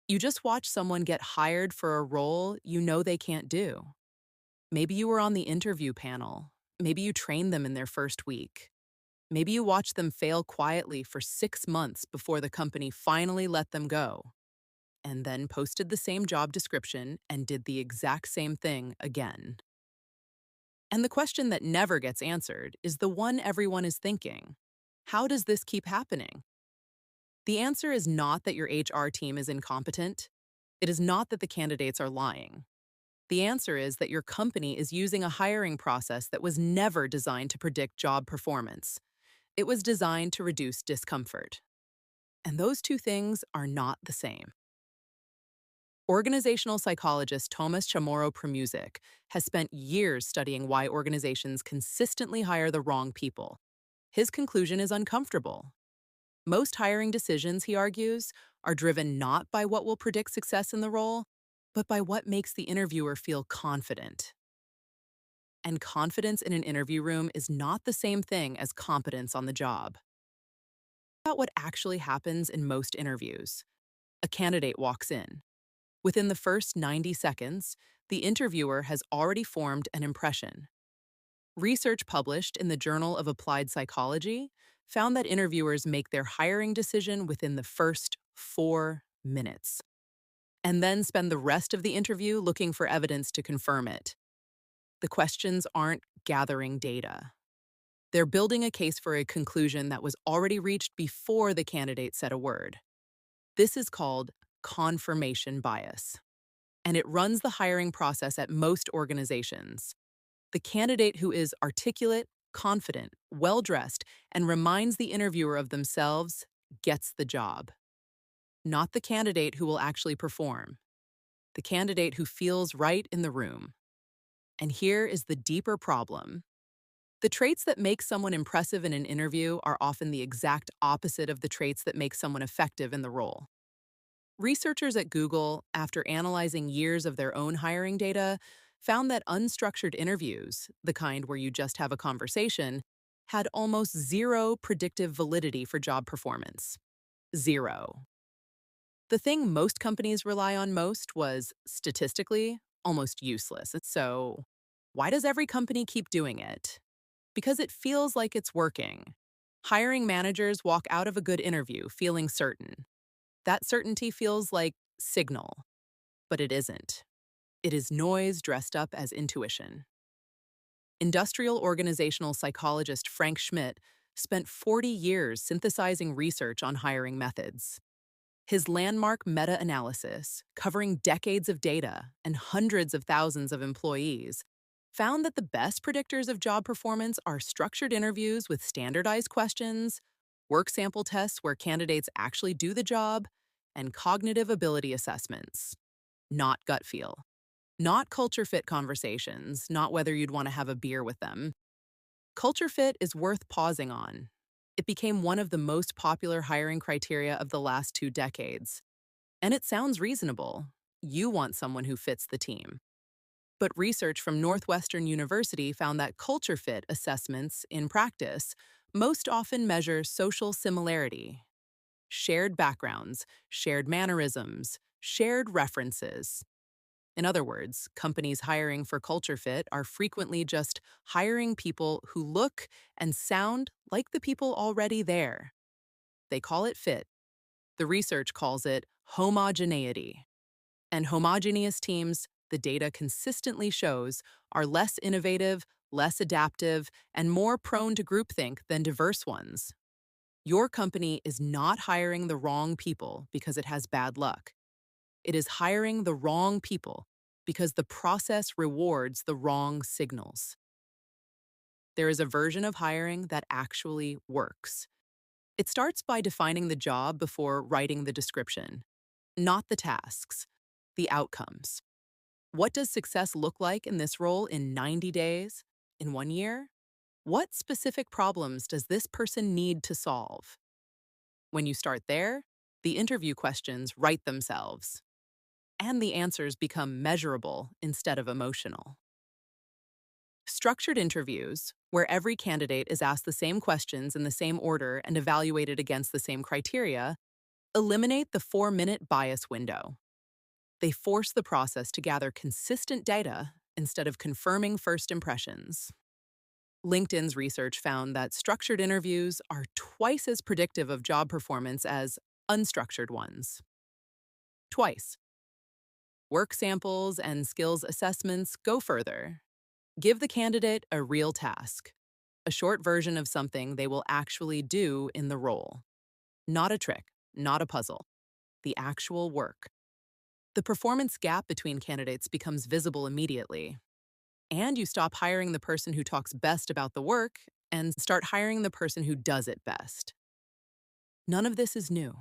You just watch someone get hired for a role you know they can't do. Maybe you were on the interview panel. Maybe you trained them in their first week. Maybe you watched them fail quietly for 6 months before the company finally let them go, and then posted the same job description and did the exact same thing again. And the question that never gets answered is the one everyone is thinking. How does this keep happening? The answer is not that your HR team is incompetent. It is not that the candidates are lying. The answer is that your company is using a hiring process that was never designed to predict job performance. It was designed to reduce discomfort. And those two things are not the same. Organizational psychologist Thomas Chamorro Premuzic has spent years studying why organizations consistently hire the wrong people. His conclusion is uncomfortable. Most hiring decisions, he argues, are driven not by what will predict success in the role, but by what makes the interviewer feel confident. And confidence in an interview room is not the same thing as competence on the job. About what actually happens in most interviews. A candidate walks in. Within the first 90 seconds, the interviewer has already formed an impression. Research published in the Journal of Applied Psychology found that interviewers make their hiring decision within the first 4 minutes, and then spend the rest of the interview looking for evidence to confirm it. The questions aren't gathering data. They're building a case for a conclusion that was already reached before the candidate said a word. This is called confirmation bias, and it runs the hiring process at most organizations. The candidate who is articulate, confident, well-dressed, and reminds the interviewer of themselves gets the job. Not the candidate who will actually perform. The candidate who feels right in the room. And here is the deeper problem. The traits that make someone impressive in an interview are often the exact opposite of the traits that make someone effective in the role. Researchers at Google, after analyzing years of their own hiring data, found that unstructured interviews, the kind where you just have a conversation, had almost zero predictive validity for job performance. Zero. The thing most companies rely on most was, statistically, almost useless. So, why does every company keep doing it? Because it feels like it's working. Hiring managers walk out of a good interview feeling certain. That certainty feels like signal, but it isn't. It is noise dressed up as intuition. Industrial organizational psychologist Frank Schmidt spent 40 years synthesizing research on hiring methods. His landmark meta-analysis, covering decades of data and hundreds of thousands of employees, found that the best predictors of job performance are structured interviews with standardized questions, work sample tests where candidates actually do the job, and cognitive ability assessments. Not gut feel. Not culture fit conversations, not whether you'd want to have a beer with them. Culture fit is worth pausing on. It became one of the most popular hiring criteria of the last 2 decades. And it sounds reasonable. You want someone who fits the team. But research from Northwestern University found that culture fit assessments, in practice, most often measure social similarity. Shared backgrounds, shared mannerisms, shared references. In other words, companies hiring for culture fit are frequently just hiring people who look and sound like the people already there. They call it fit. The research calls it homogeneity. And homogeneous teams, the data consistently shows, are less innovative, less adaptive, and more prone to groupthink than diverse ones. Your company is not hiring the wrong people because it has bad luck. It is hiring the wrong people because the process rewards the wrong signals. There is a version of hiring that actually works. It starts by defining the job before writing the description, not the tasks, the outcomes. What does success look like in this role in 90 days? In 1 year? What specific problems does this person need to solve? When you start there, the interview questions write themselves, and the answers become measurable instead of emotional. Structured interviews, where every candidate is asked the same questions in the same order and evaluated against the same criteria, Eliminate the 4-minute bias window. They force the process to gather consistent data instead of confirming first impressions. LinkedIn's research found that structured interviews are twice as predictive of job performance as unstructured ones. Twice. Work samples and skills assessments go further. Give the candidate a real task, a short version of something they will actually do in the role. Not a trick, not a puzzle, the actual work. The performance gap between candidates becomes visible immediately. And you stop hiring the person who talks best about the work and start hiring the person who does it best. None of this is new.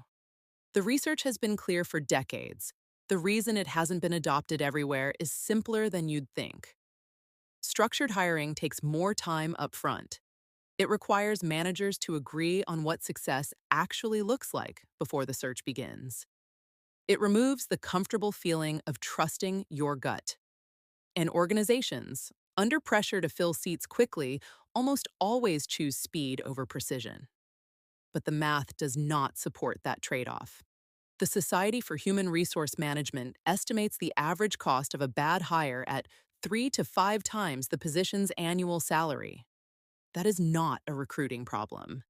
The research has been clear for decades. The reason it hasn't been adopted everywhere is simpler than you'd think. Structured hiring takes more time up front. It requires managers to agree on what success actually looks like before the search begins. It removes the comfortable feeling of trusting your gut. And organizations, under pressure to fill seats quickly, almost always choose speed over precision. But the math does not support that trade-off. The Society for Human Resource Management estimates the average cost of a bad hire at 3 to 5 times the position's annual salary. That is not a recruiting problem.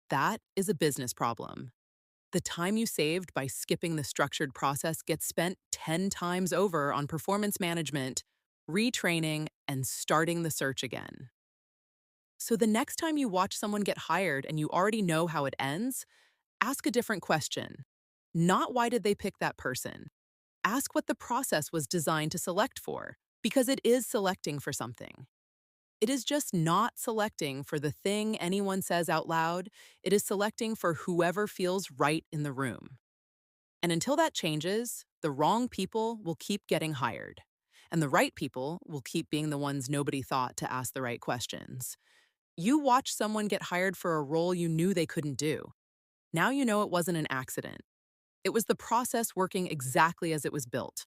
That is a business problem. The time you saved by skipping the structured process gets spent 10 times over on performance management, retraining, and starting the search again. So the next time you watch someone get hired and you already know how it ends, ask a different question. Not why did they pick that person? Ask what the process was designed to select for, because it is selecting for something. It is just not selecting for the thing anyone says out loud. It is selecting for whoever feels right in the room. And until that changes, the wrong people will keep getting hired. And the right people will keep being the ones nobody thought to ask the right questions. You watched someone get hired for a role you knew they couldn't do. Now you know it wasn't an accident. It was the process working exactly as it was built.